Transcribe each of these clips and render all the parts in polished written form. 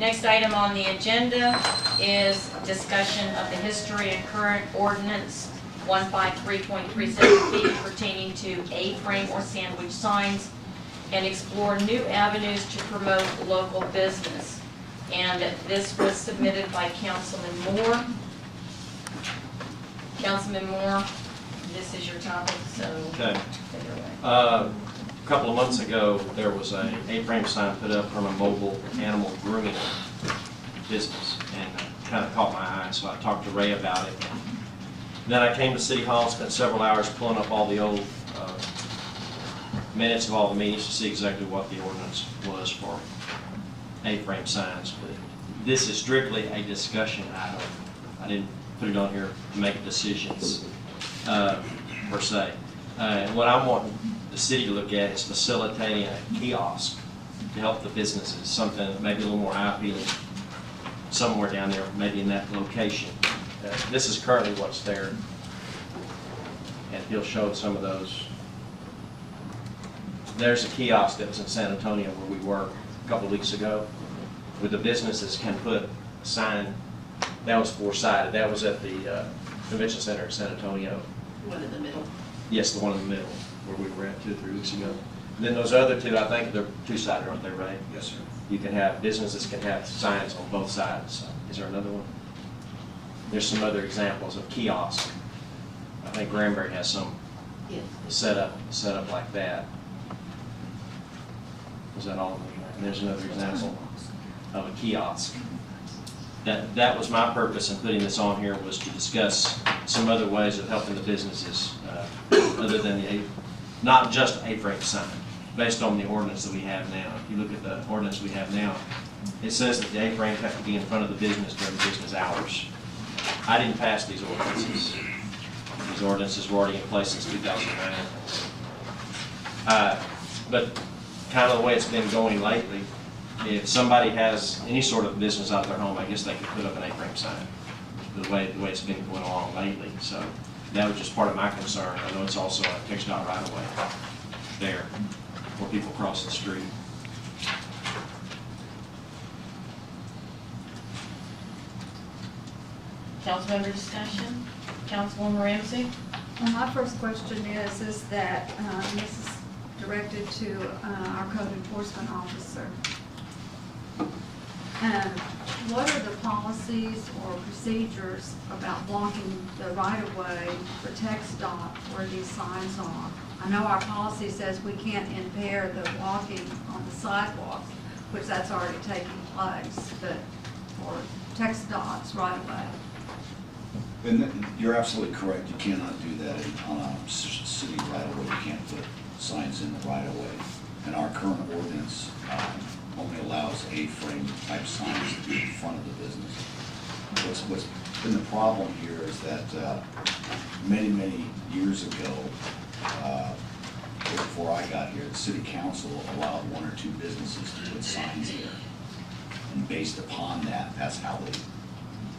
Next item on the agenda is discussion of the history and current ordinance 153.37 pertaining to A-frame or sandwich signs and explore new avenues to promote local business. And this was submitted by Councilman Moore. Councilman Moore, this is your topic, so Okay. take it away. A couple of months ago, there was a A-frame sign put up from a mobile animal grooming business, and kind of caught my eye, so I talked to Ray about it. Then I came to City Hall, spent several hours pulling up all the old minutes of all the meetings to see exactly what the ordinance was for A-frame signs. But this is strictly a discussion item. I didn't put it on here to make decisions per se. What I'm wanting the city to look at is facilitating a kiosk to help the businesses, something that maybe a little more eye-appealing somewhere down there, maybe in that location. This is currently what's there, and he'll show some of those. There's a kiosk that was in San Antonio where we were a couple of weeks ago, where the businesses can put a sign. That was four-sided. That was at the Convention Center in San Antonio. One in the middle. Yes, the one in the middle, where we were at 2 or 3 weeks ago. And then those other two, I think they're two-sided, aren't they, Ray? Yes, sir. You can have, businesses can have signs on both sides. Is there another one? There's some other examples of kiosks. I think Granbury has some Yes. set up like that. Was that all of them? And there's another example of a kiosk. That was my purpose in putting this on here, was to discuss some other ways of helping the businesses other than not just A-frame sign, based on the ordinance that we have now. If you look at the ordinance we have now, it says that the A-frames have to be in front of the business during business hours. I didn't pass these ordinances. These ordinances were already in place since 2009. But kind of the way it's been going lately, if somebody has any sort of business out of their home, I guess they could put up an A-frame sign, the way it's been going along lately. So that was just part of my concern. I know it's also a textile right-of-way there where people cross the street. Council member discussion? Councilwoman Ramsey? Well, my first question is that this is directed to our code enforcement officer. What are the policies or procedures about blocking the right-of-way for TxDOT where these signs are? I know our policy says we can't impair the walking on the sidewalks, which that's already taking place, but for TxDOT's right-of-way. And you're absolutely correct. You cannot do that on a city right-of-way. You can't put signs in the right-of-way. And our current ordinance only allows A-frame type signs to be in front of the business. What's been the problem here is that many years ago, before I got here, the city council allowed 1 or 2 businesses to put signs there. And based upon that, that's how the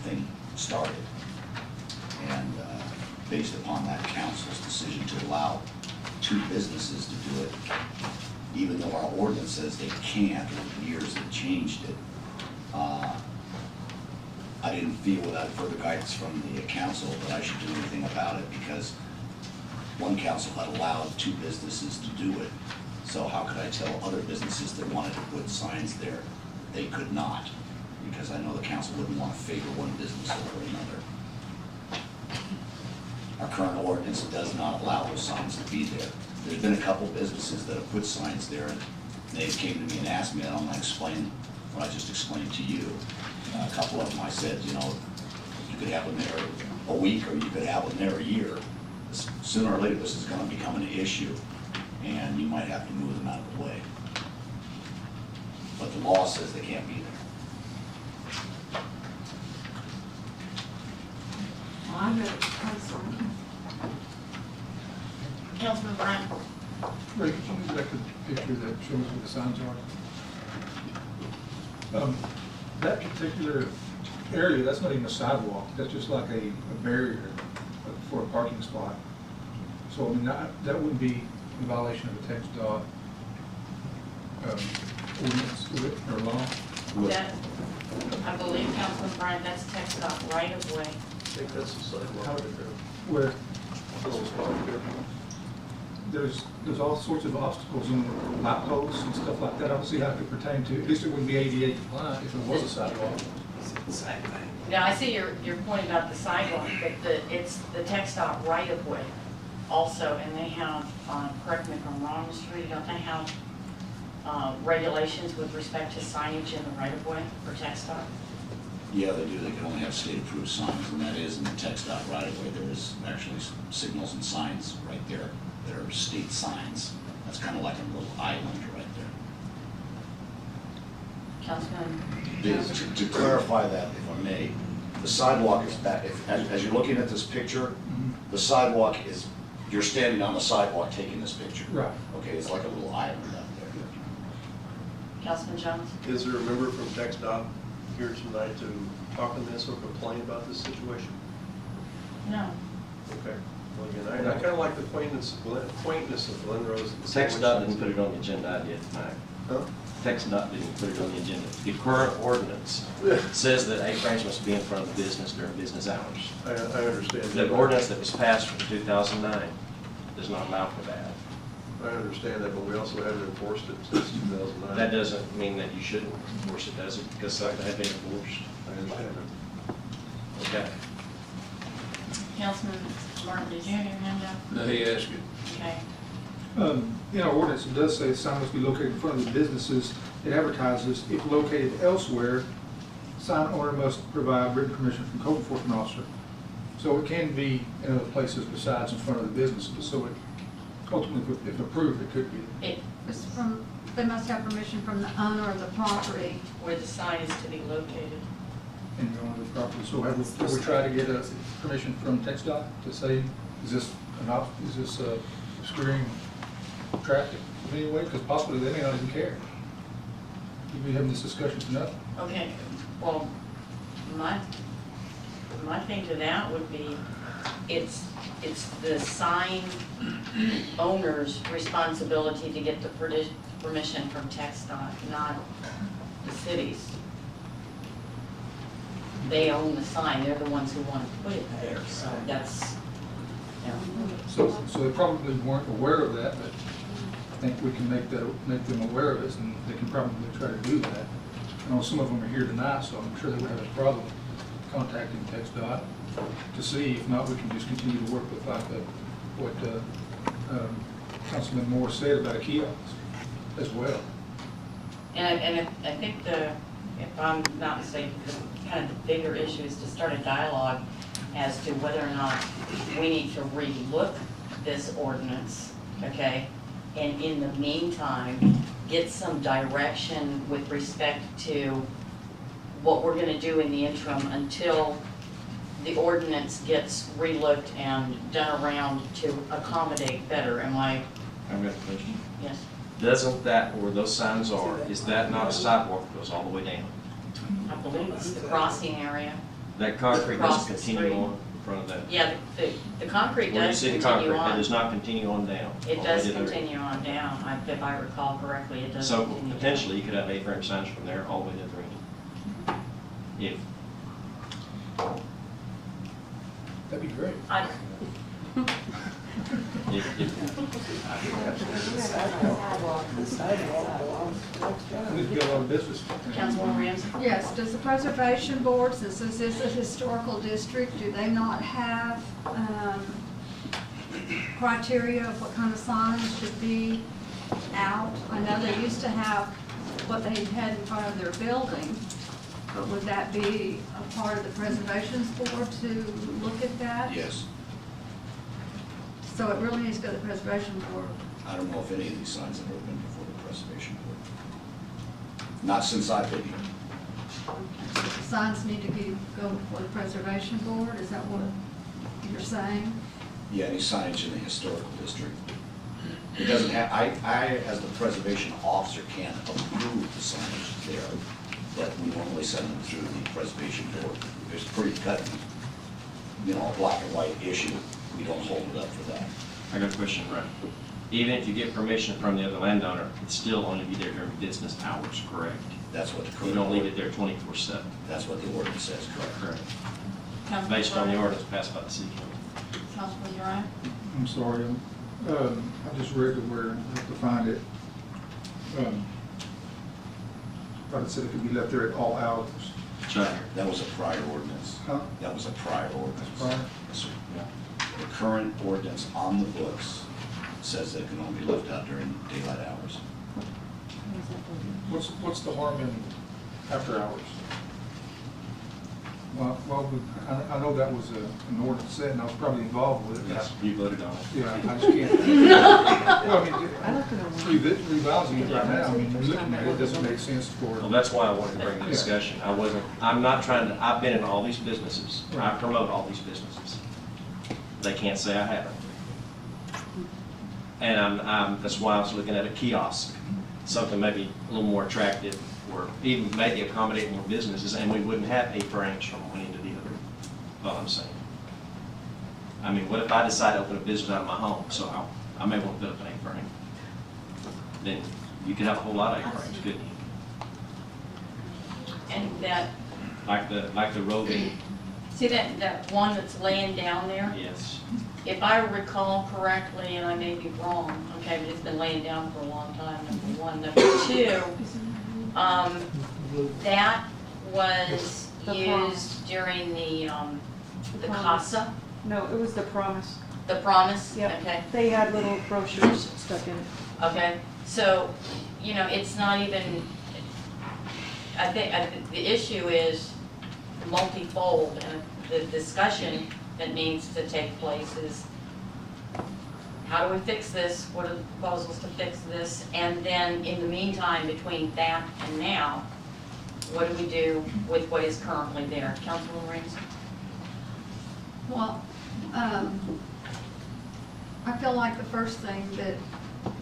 thing started. And based upon that council's decision to allow 2 businesses to do it, even though our ordinance says they can't, over the years that changed it, I didn't feel without further guidance from the council that I should do anything about it, because one council had allowed 2 businesses to do it. So how could I tell other businesses that wanted to put signs there they could not? Because I know the council wouldn't want to favor one business over another. Our current ordinance does not allow those signs to be there. There's been a couple businesses that have put signs there, and they came to me and asked me, and I'm going to explain what I just explained to you. A couple of them, I said, you know, you could have them there a week, or you could have them there a year. Sooner or later, this is going to become an issue, and you might have to move them out of the way. But the law says they can't be there. Well, I'm really concerned. Councilman Bryant? Ray, could you move back to the picture that shows where the signs are? That particular area, that's not even a sidewalk, that's just like a barrier for a parking spot. So, I mean, that wouldn't be in violation of the TxDOT ordinance, would it, or law? That, I believe, Councilman Bryant, that's text dot right of way. I think that's the sidewalk right there. Where A little spot there. there's all sorts of obstacles in light posts and stuff like that. I don't see how it could pertain to, at least it wouldn't be ADA compliant if it was a sidewalk. Now, I see your point about the sidewalk, but it's the text dot right of way also, and they have, correct me if I'm wrong, Mr. Reed, don't they have regulations with respect to signage in the right of way for text dot? Yeah, they do. They can only have state-approved signs, and that is in the text dot right of way. There is actually signals and signs right there that are state signs. That's kind of like a little island right there. Councilman? To clarify that, if I may, the sidewalk is back, as you're looking at this picture, the sidewalk is, you're standing on the sidewalk taking this picture. Right. Okay, it's like a little island up there. Councilman Jones? Is there a member from TxDOT here tonight to talk on this or complain about this situation? No. Okay. Well, again, I kind of like the quaintness of Glen Rose. and the Text sandwich dot signs. didn't put it on the agenda yet tonight. Huh? Text dot didn't put it on the agenda. The current ordinance says that A-frames must be in front of the business during business hours. I understand. The ordinance that was passed in 2009 does not allow for that. I understand that, but we also haven't enforced it since 2009. That doesn't mean that you shouldn't enforce it, does it? Because that had been enforced. I understand it. Okay. Councilman Martin, did you have your hand up? No, he asked you. Okay. In our ordinance, it does say the sign must be located in front of the businesses it advertises. If located elsewhere, sign owner must provide written permission from code enforcement officer. So it can be in other places besides in front of the businesses. So it ultimately, if approved, it could be. It's from, they must have permission from the owner of the property. Where the sign is to be located. in the owner of the property. So have we tried to get a permission from TxDOT to say, is this obscuring traffic in any way? Because possibly they may not even care. You'd be having this discussion for nothing. Okay, well, my thing to that would be, it's the sign owner's responsibility to get the permission from TxDOT, not the city's. They own the sign, they're the ones who want to put it there, so that's, you know. So they probably weren't aware of that, but I think we can make them aware of it, and they can probably try to do that. I know some of them are here tonight, so I'm sure they would have a problem contacting TxDOT to see. If not, we can just continue to work with what Councilman Moore said about a kiosk as well. And I think if I'm not mistaken, kind of the bigger issue is to start a dialogue as to whether or not we need to relook this ordinance, okay? And in the meantime, get some direction with respect to what we're gonna do in the interim until the ordinance gets relooked and done around to accommodate better. Am I, I've got a question. yes? Doesn't that, where those signs are, is that not a sidewalk that goes all the way down? I believe it's the crossing area. That concrete Across doesn't the continue street. on in front of that? Yeah, the concrete Where you does see the continue concrete, it on. does not continue on down. It all the does way to the- continue on down, if I recall correctly, it does So continue. potentially, you could have A-frame signs from there all the way to the ring. If, That'd be great. I- We'd get a lot of business. Councilwoman Ramsey? Yes, does the preservation board, since this is a historical district, do they not have criteria of what kind of signs should be out? I know they used to have what they had in front of their building, but would that be a part of the preservation board to look at that? Yes. So it really needs to go to the preservation board. I don't know if any of these signs have ever been before the preservation board. Not since I've been here. The signs need to go before the preservation board, is that what you're saying? Yeah, any signage in the historical district. It doesn't have, I, as the preservation officer, can't approve the signage there, but we normally send them through the preservation board. It's pretty cut, a black and white issue. We don't hold it up for that. I got a question, right? Even if you get permission from the other landowner, it's still only be there during business hours, correct? That's what the You current. don't leave it there 24/7. That's what the ordinance says, correct. Councilman Based on the Bryant? ordinance passed by the city council. Councilman Bryant? I'm sorry, I just read it where I have to find it. But it said it could be left there at all hours. Sure. That was a prior ordinance. Huh? That was a prior ordinance. Prior? Yes, sir. The current ordinance on the books says that it can only be left out during daylight hours. What's the harm in after hours? Well, I know that was an ordinance set, and I was probably involved with it. Yes, you voted on it. Yeah, I just can't. Well, I mean, revising it right now, I mean, looking at it, it doesn't make sense for. Well, that's why I wanted to bring the discussion. I'm not trying to, I've been in all these businesses. I promote all these businesses. They can't say I haven't. And that's why I was looking at a kiosk, something maybe a little more attractive, or even maybe accommodate more businesses, and we wouldn't have A-frames from one end to the other, all I'm saying. I mean, what if I decide to open a business out of my home, so I may want to put up an A-frame? Then you could have a whole lot of A-frames, couldn't you? And that, Like the roving, see that one that's laying down there? yes. If I recall correctly, and I may be wrong, okay, but it's been laying down for a long time, number one. Number two, that was The used during the CASA, No, it was the promise. the promise, Yep. okay? They had little brochures stuck in it. Okay, so, you know, it's not even, I think the issue is multifold, and the discussion that needs to take place is, how do we fix this? What are the proposals to fix this? And then, in the meantime, between that and now, what do we do with what is currently there? Councilwoman Reeves? Well, I feel like the first thing that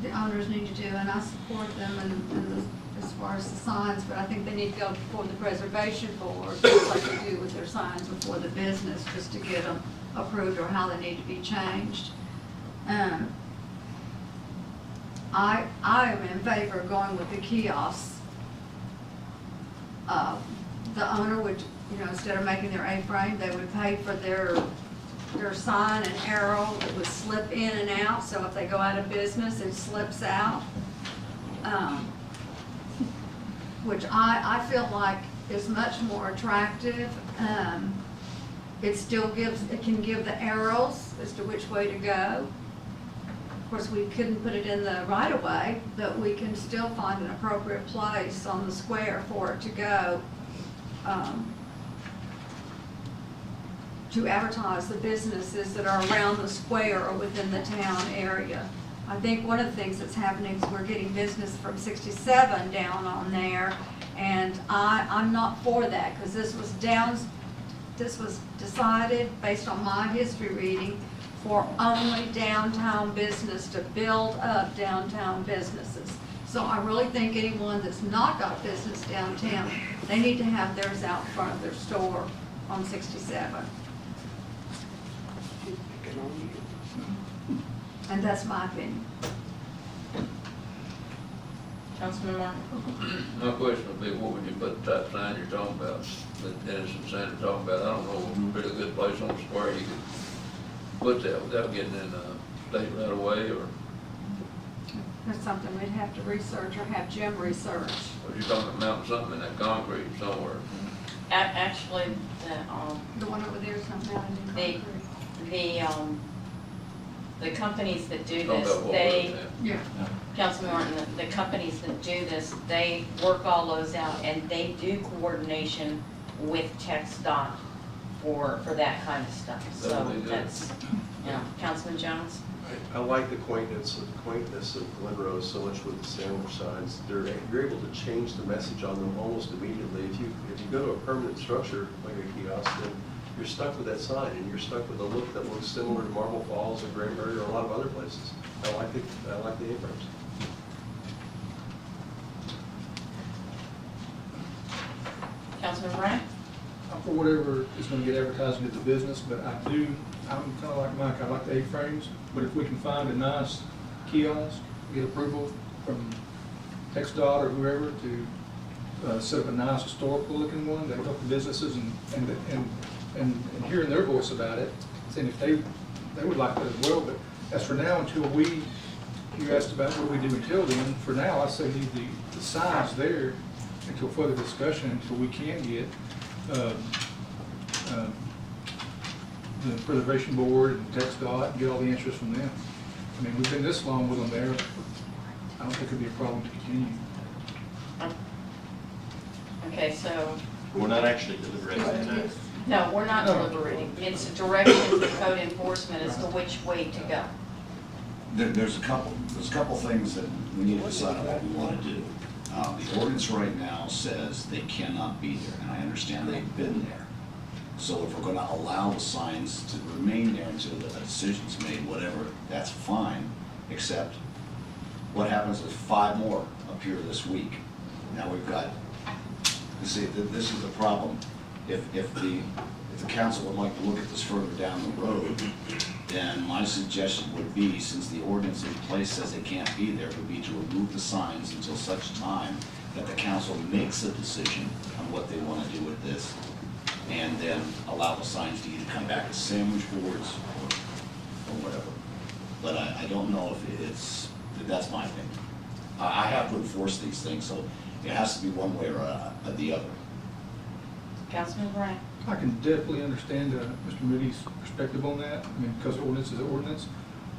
the owners need to do, and I support them as far as the signs, but I think they need to go before the preservation board, just like they do with their signs before the business, just to get them approved or how they need to be changed. I am in favor of going with the kiosks. The owner would, you know, instead of making their A-frame, they would pay for their sign and arrow. It would slip in and out, so if they go out of business, it slips out. Which I feel like is much more attractive. It can give the arrows as to which way to go. Of course, we couldn't put it in the right of way, but we can still find an appropriate place on the square for it to go, to advertise the businesses that are around the square or within the town area. I think one of the things that's happening is we're getting business from 67 down on there, and I'm not for that, because this was decided based on my history reading for only downtown business, to build up downtown businesses. So I really think anyone that's not got business downtown, they need to have theirs out front of their store on 67. And that's my opinion. Councilman Martin? My question would be, what would you put the type sign you're talking about, that Dennis and Sandra are talking about? I don't know, a really good place on the square you could put that without getting in state right away, or, That's something we'd have to research or have Jim research. or you're talking about mounting something in that concrete somewhere? Actually, The one over there is not mounted in concrete. the companies that do Talking this, about what they, we're Yeah. Councilman Martin, the companies that do this, they work all those out, and they do coordination with TxDOT for that kind of stuff. So That'd be good. that's, you know, Councilman Jones? I like the quaintness of Glen Rose so much with the sandwich signs. You're able to change the message on them almost immediately. If you go to a permanent structure like a kiosk, then you're stuck with that sign, and you're stuck with a look that looks similar to Marble Falls or Granbury or a lot of other places. I like the A-frames. Councilman Bryant? I'm for whatever is gonna get advertising at the business, but I'm kinda like Mike, I like the A-frames, but if we can find a nice kiosk, get approval from TxDOT or whoever to set up a nice historical looking one that help the businesses and hearing their voice about it, saying if they would like that as well. But as for now, you asked about what we do until then, for now, I say leave the signs there until further discussion, until we can get the preservation board and text dot and get all the answers from them. I mean, we've been this long with them there. I don't think it'd be a problem to continue. Okay, so, We're not actually deliberating tonight. no, we're not No. deliberating. It's a direction for code enforcement as to which way to go. There's a couple things that we need to decide on what we want to do. The ordinance right now says they cannot be there, and I understand they've been there. So if we're gonna allow the signs to remain there until the decision's made, whatever, that's fine, except what happens if 5 more appear this week? Now we've got, you see, this is the problem. If the council would like to look at this further down the road, then my suggestion would be, since the ordinance in place says they can't be there, would be to remove the signs until such time that the council makes a decision on what they want to do with this, and then allow the signs to either come back as sandwich boards or whatever. But I don't know if that's my opinion. I have to enforce these things, so it has to be one way or the other. Councilman Bryant? I can definitely understand Mr. Moody's perspective on that, I mean, because ordinance is ordinance.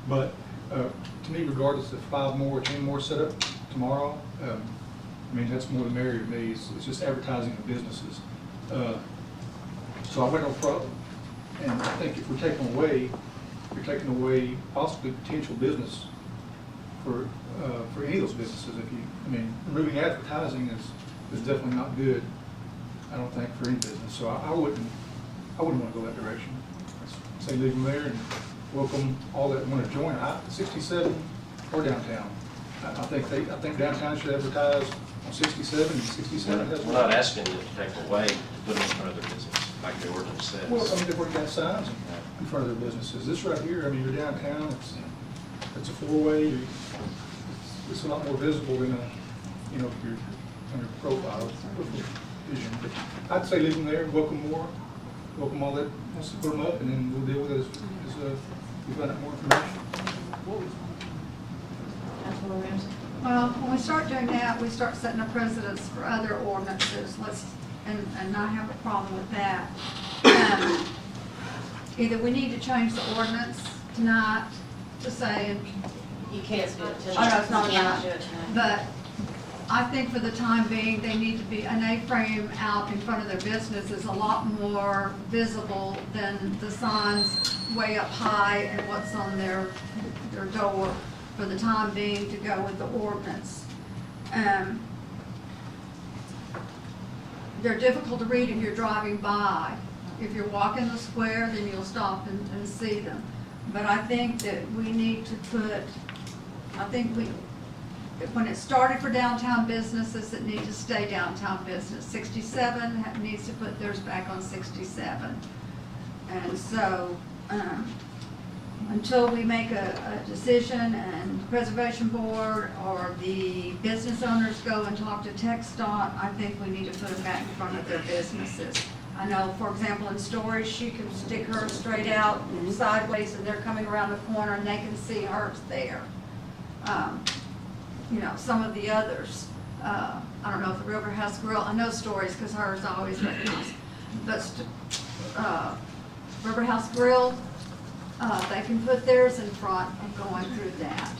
But to me, regardless if 5 more or 10 more set up tomorrow, I mean, that's more the merrier to me. It's just advertising of businesses. So I've got no problem. And I think if we're taking away possibly potential business for any of those businesses. I mean, removing advertising is definitely not good, I don't think, for any business. So I wouldn't want to go that direction. I'd say leave them there and welcome all that want to join. 67 or downtown. I think downtown should advertise on 67 and 67 has. We're not asking you to take away, to put them in front of their business, like the ordinance says. Well, I mean, they've already got signs in front of their businesses. This right here, I mean, you're downtown, it's a 4-way, it's a lot more visible than if you're on your profile, vision. But I'd say leave them there, welcome all that wants to put them up, and then we'll deal with it as we find out more information. Councilman Ramsey? Well, when we start doing that, we start setting a precedence for other ordinances, and not have a problem with that. Either we need to change the ordinance tonight to say, You can't do it tonight. oh, no, it's not You can't tonight, do it tonight. but I think for the time being, they need to be, an A-frame out in front of their business is a lot more visible than the signs way up high and what's on their door for the time being to go with the ordinance. They're difficult to read if you're driving by. If you're walking the square, then you'll stop and see them. But I think that we need to put, when it started for downtown businesses, it need to stay downtown business. 67 needs to put theirs back on 67. And so, until we make a decision and the preservation board or the business owners go and talk to TxDOT, I think we need to put them back in front of their businesses. I know, for example, in storage, she can stick hers straight out sideways and they're coming around the corner and they can see hers there. Some of the others, I don't know if the River House Grill, I know stories because hers I always recognize, but River House Grill, they can put theirs in front of going through that.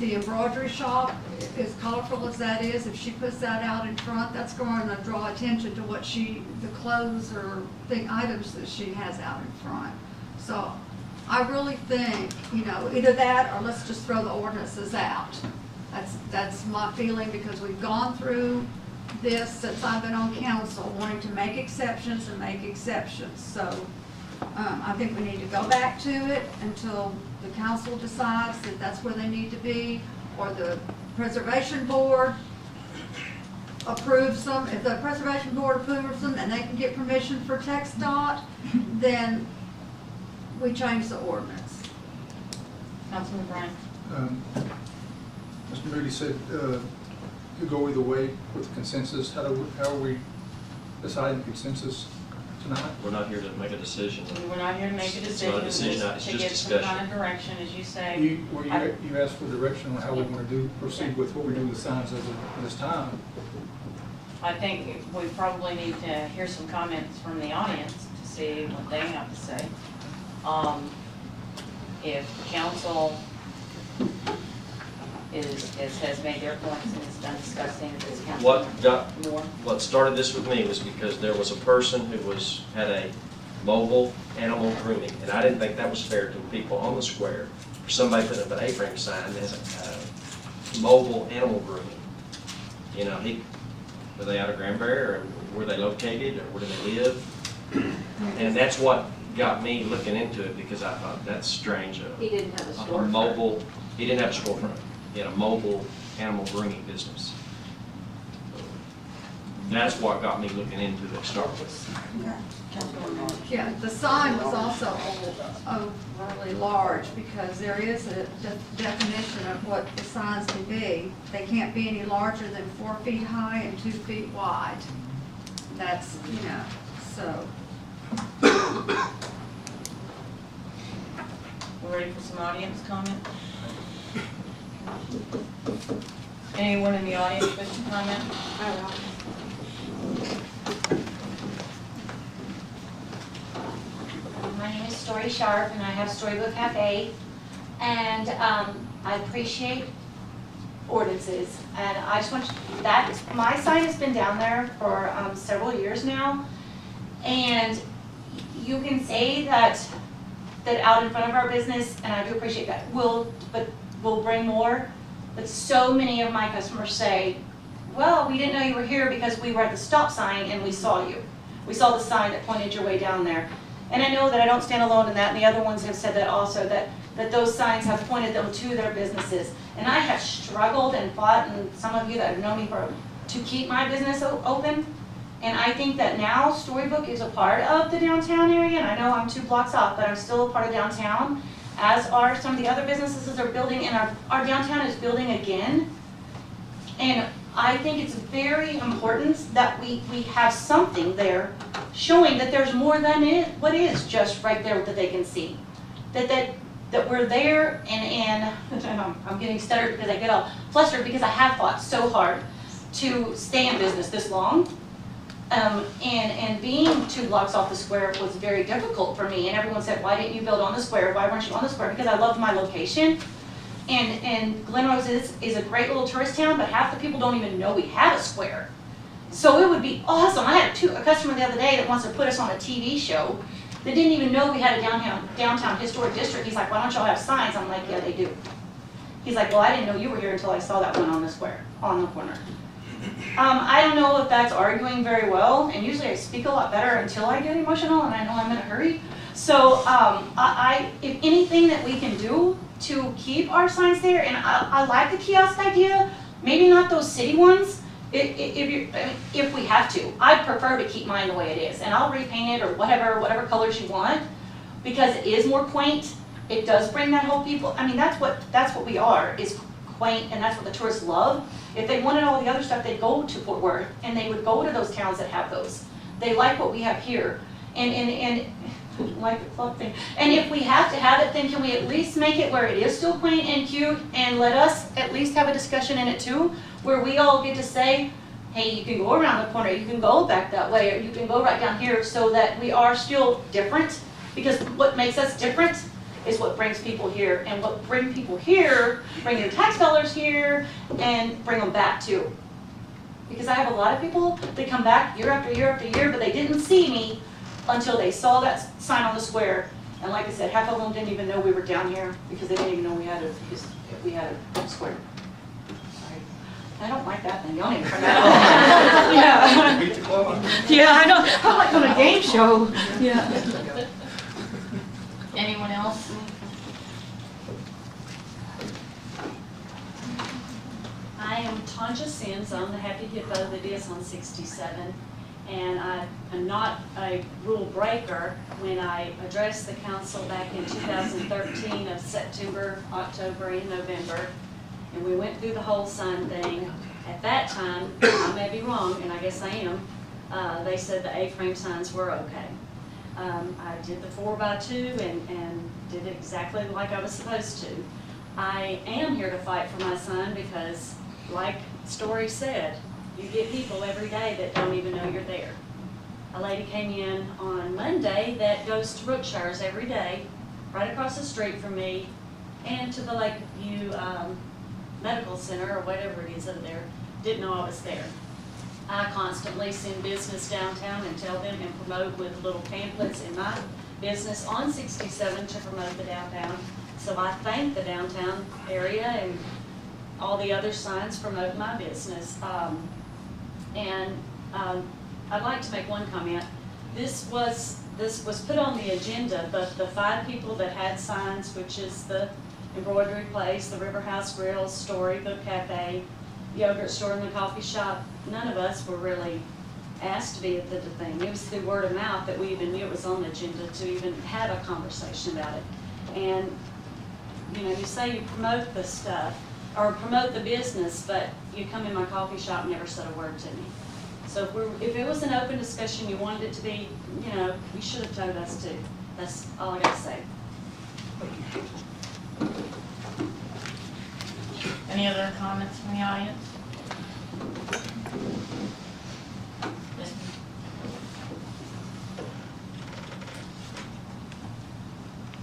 The embroidery shop, as colorful as that is, if she puts that out in front, that's going to draw attention to what the clothes or items that she has out in front. So I really think, either that or let's just throw the ordinances out. That's my feeling, because we've gone through this since I've been on council, wanting to make exceptions and make exceptions. So I think we need to go back to it until the council decides that that's where they need to be, or the preservation board approves them. If the preservation board approves them and they can get permission for TxDOT, then we change the ordinance. Councilman Bryant? Mr. Moody said could go either way with consensus. How are we deciding consensus tonight? We're not here to make a decision. We're not here to make a It's decision. not a decision, it's to just give some discussion. kind of direction, as you say. You asked for direction on how we want to proceed with what we do with signs as of this time. I think we probably need to hear some comments from the audience to see what they have to say. If council has made their points and is done discussing this council more. What started this with me was because there was a person who had a mobile animal grooming, and I didn't think that was fair to the people on the square. For somebody putting up an A-frame sign as a mobile animal grooming. You know, were they out of Granbury, or were they located, or where do they live? And that's what got me looking into it, because I thought, that's strange. He didn't have a A storefront. mobile, he didn't have a storefront. He had a mobile animal grooming business. That's what got me looking into it to start with. Yeah, the sign was also overly large because there is a definition of what the signs can be. They can't be any larger than 4 feet high and 2 feet wide. That's, so. We're ready for some audience comment? Anyone in the audience wish to comment? My name is Story Sharp, and I have Storybook Cafe, and I appreciate ordinances, and I just want my sign has been down there for several years now, and you can say that out in front of our business, and I do appreciate that, we'll bring more, but so many of my customers say, well, we didn't know you were here because we were at the stop sign and we saw you. We saw the sign that pointed your way down there. And I know that I don't stand alone in that, and the other ones have said that also, that those signs have pointed them to their businesses. And I have struggled and fought, and some of you that have known me to keep my business open. And I think that now Storybook is a part of the downtown area, and I know I'm 2 blocks off, but I'm still a part of downtown, as are some of the other businesses that are building, and our downtown is building again. And I think it's very important that we have something there showing that there's more than what is just right there that they can see. That we're there, and I'm getting stuttered because I get all flustered because I have fought so hard to stay in business this long. And being 2 blocks off the square was very difficult for me, and everyone said, why didn't you build on the square? Why weren't you on the square? Because I loved my location. And Glen Rose is a great little tourist town, but half the people don't even know we have a square. So it would be awesome. I had a customer the other day that wants to put us on a TV show that didn't even know we had a downtown historic district. He's like, why don't y'all have signs? I'm like, yeah, they do. He's like, well, I didn't know you were here until I saw that one on the square, on the corner. I don't know if that's arguing very well, and usually I speak a lot better until I get emotional and I know I'm in a hurry. So if anything that we can do to keep our signs there, and I like the kiosk idea, maybe not those city ones, if we have to. I'd prefer to keep mine the way it is, and I'll repaint it or whatever colors you want, because it is more quaint. It does bring that whole people, I mean, that's what we are, is quaint, and that's what the tourists love. If they wanted all the other stuff, they'd go to Fort Worth, and they would go to those towns that have those. They like what we have here, and like the club thing. And if we have to have it, then can we at least make it where it is still quaint and cute, and let us at least have a discussion in it too, where we all get to say, hey, you can go around the corner, you can go back that way, or you can go right down here, so that we are still different. Because what makes us different is what brings people here, and what bring people here, bring your tax dollars here, and bring them back too. Because I have a lot of people that come back year after year after year, but they didn't see me until they saw that sign on the square. And like I said, half of them didn't even know we were down here, because they didn't even know we had a square. Sorry. I don't like that thing, don't even turn that on. Beat the club. Yeah, I know, I'm like on a game show. Yeah. Anyone else? I am Tanja Sims. I'm the Happy Hippo that is on 67. And I'm not a rule breaker. When I addressed the council back in 2013 of September, October, and November, and we went through the whole sign thing, At that time, I may be wrong, and I guess I am, they said the A-frame signs were okay. I did the 4x2 and did it exactly like I was supposed to. I am here to fight for my son because, like Story said, you get people every day that don't even know you're there. A lady came in on Monday that goes to Brookshire's every day, right across the street from me, and to the Lakeview Medical Center, or whatever it is over there, didn't know I was there. I constantly send business downtown and tell them and promote with little pamphlets in my business on 67 to promote the downtown. So I thank the downtown area and all the other signs promote my business. I'd like to make one comment. This was put on the agenda, but the 5 people that had signs, which is the embroidery place, the River House Grill, Storybook Cafe, yogurt store, and the coffee shop, none of us were really asked to be at the thing. It was through word of mouth that we even knew it was on the agenda to even have a conversation about it. And, you know, you say you promote the stuff, or promote the business, but you come in my coffee shop and never said a word to me. So if it was an open discussion, you wanted it to be, you know, you should have told us too. That's all I gotta say. Any other comments from the audience? Yes,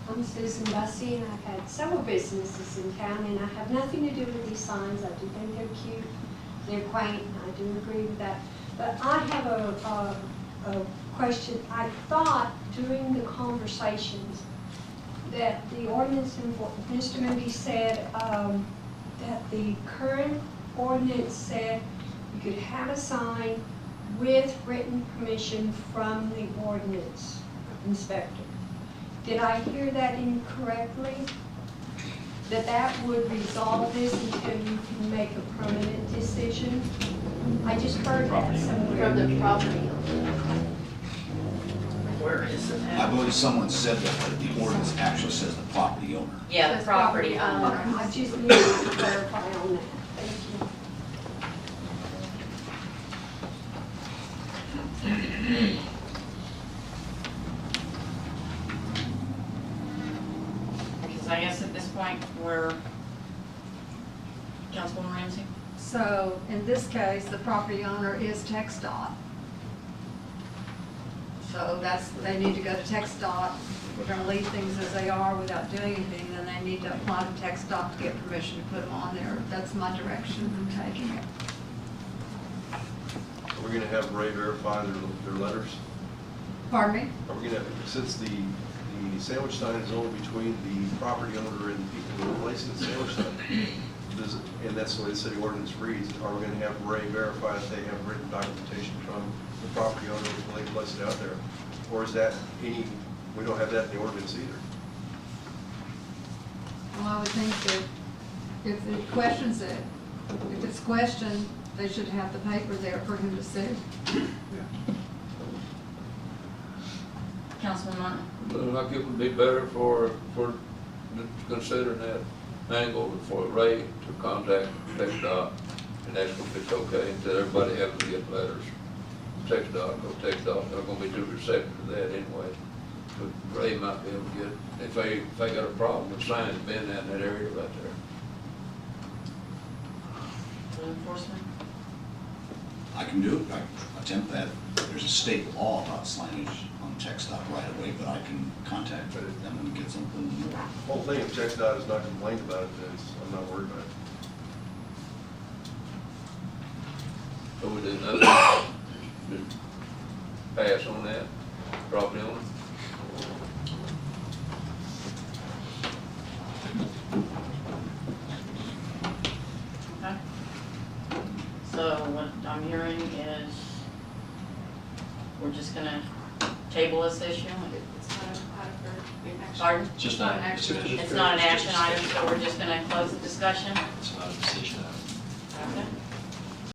I'm Susan Bussey, and I've had several businesses in town, and I have nothing to do with these signs. I do think they're cute, they're quaint, and I do agree with that. But I have a question. I thought during the conversations that the ordinance, Mr. Moody said that the current ordinance said you could have a sign with written permission from the ordinance inspector. Did I hear that incorrectly? That would resolve this until you can make a permanent decision? I just heard that somewhere. From the property owner. where is it I at? believe someone said that, but the ordinance actually says the property owner. Yeah, the property Okay, owner. I just need to clarify on that. Thank you. Because I guess at this point, we're, Councilwoman Ramsey? So in this case, the property owner is TxDOT. So they need to go to TxDOT. If we're gonna leave things as they are without doing anything, then they need to apply to TxDOT to get permission to put them on there. That's my direction I'm taking it. Are we gonna have Ray verify their letters? Pardon me? Are we gonna, since the sandwich sign is only between the property owner and the people who are placing the sandwich sign, and that's the way the city ordinance reads, are we gonna have Ray verify that they have written documentation from the property owner before they place it out there? Or is that we don't have that in the ordinance either? Well, I would think that if it questions it, if it's questioned, they should have the paper there for him to see. Councilman Martin? Like it would be better for considering that angle for Ray to contact TxDOT and ask them if it's okay, until everybody happens to get letters. TxDOT, go TxDOT, they're gonna be too receptive to that anyway. But Ray might be able to get, if they got a problem with signs being in that area right there. Law enforcement? I can do it, I attempt that. There's a state law about signage on TxDOT right away, but I can contact them and get something more. The whole thing, if TxDOT is not complained about it, then I'm not worried about it. So we do nothing, just pass on that, property owner. Okay. So what I'm hearing is we're just gonna table this issue? Pardon? It's just not an action. It's not an action item, so we're just gonna close the discussion? It's not a decision item. Okay.